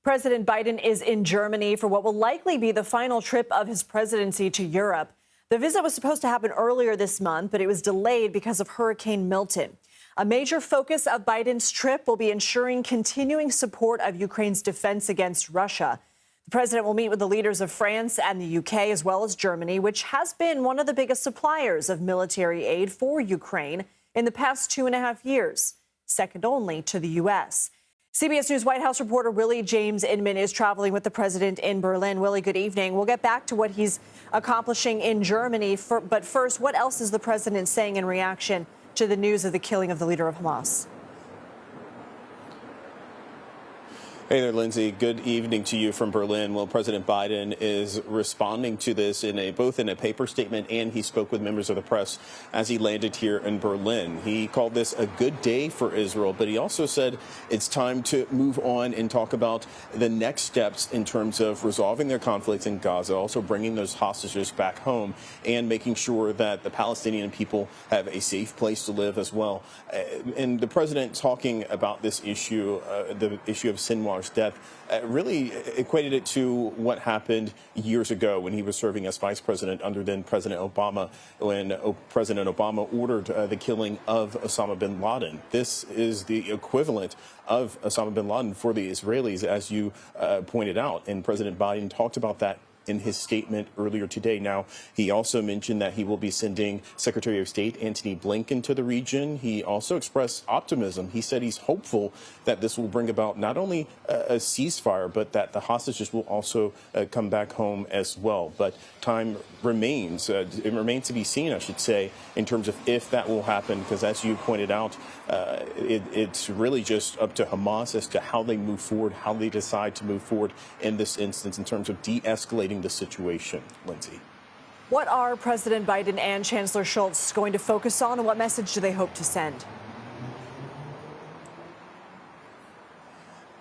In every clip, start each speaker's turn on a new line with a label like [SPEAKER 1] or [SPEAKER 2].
[SPEAKER 1] President Biden is in Germany for what will likely be the final trip of his presidency to Europe. The visit was supposed to happen earlier this month, but it was delayed because of Hurricane Milton. A major focus of Biden's trip will be ensuring continuing support of Ukraine's defense against Russia. The president will meet with the leaders of France and the UK, as well as Germany, which has been one of the biggest suppliers of military aid for Ukraine in the past 2.5 years, second only to the U.S. CBS News White House reporter Willie James Inman is traveling with the president in Berlin. Willie, good evening. We'll get back to what he's accomplishing in Germany. But first, what else is the president saying in reaction to the news of the killing of the leader of Hamas?
[SPEAKER 2] Hey there, Lindsay. Good evening to you from Berlin. Well, President Biden is responding to this both in a paper statement, and he spoke with members of the press as he landed here in Berlin. He called this a good day for Israel, but he also said it's time to move on and talk about the next steps in terms of resolving their conflicts in Gaza, also bringing those hostages back home and making sure that the Palestinian people have a safe place to live as well. And the president talking about this issue, the issue of Sinwar's death, really equated it to what happened years ago when he was serving as vice president under then President Obama, when President Obama ordered the killing of Osama bin Laden. This is the equivalent of Osama bin Laden for the Israelis, as you pointed out, and President Biden talked about that in his statement earlier today. Now, he also mentioned that he will be sending Secretary of State Antony Blinken to the region. He also expressed optimism. He said he's hopeful that this will bring about not only a ceasefire, but that the hostages will also come back home as well. But time remains. It remains to be seen, I should say, in terms of if that will happen, because as you pointed out, it's really just up to Hamas as to how they move forward, how they decide to move forward in this instance in terms of de-escalating the situation. Lindsay.
[SPEAKER 1] What are President Biden and Chancellor Scholz going to focus on, and what message do they hope to send?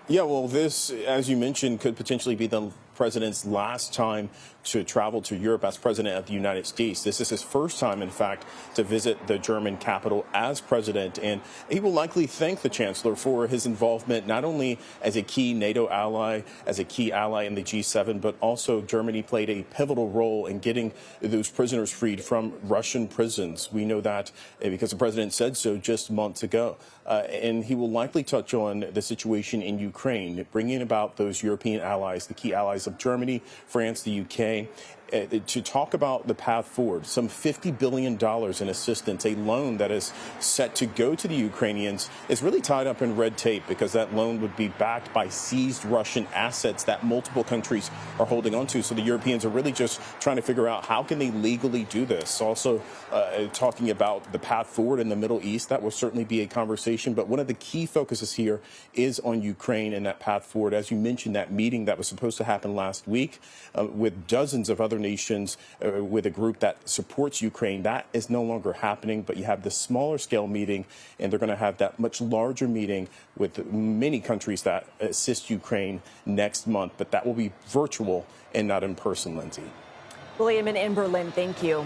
[SPEAKER 2] Yeah, well, this, as you mentioned, could potentially be the president's last time to travel to Europe as president of the United States. This is his first time, in fact, to visit the German capital as president, and he will likely thank the chancellor for his involvement not only as a key NATO ally, as a key ally in the G7, but also Germany played a pivotal role in getting those prisoners freed from Russian prisons. We know that because the president said so just months ago. And he will likely touch on the situation in Ukraine, bringing about those European allies, the key allies of Germany, France, the UK, to talk about the path forward. Some $50 billion in assistance, a loan that is set to go to the Ukrainians, is really tied up in red tape because that loan would be backed by seized Russian assets that multiple countries are holding onto. So the Europeans are really just trying to figure out how can they legally do this. Also talking about the path forward in the Middle East, that will certainly be a conversation. But one of the key focuses here is on Ukraine and that path forward. As you mentioned, that meeting that was supposed to happen last week with dozens of other nations, with a group that supports Ukraine, that is no longer happening. But you have the smaller scale meeting, and they're going to have that much larger meeting with many countries that assist Ukraine next month. But that will be virtual and not in person, Lindsay.
[SPEAKER 1] William in Berlin, thank you.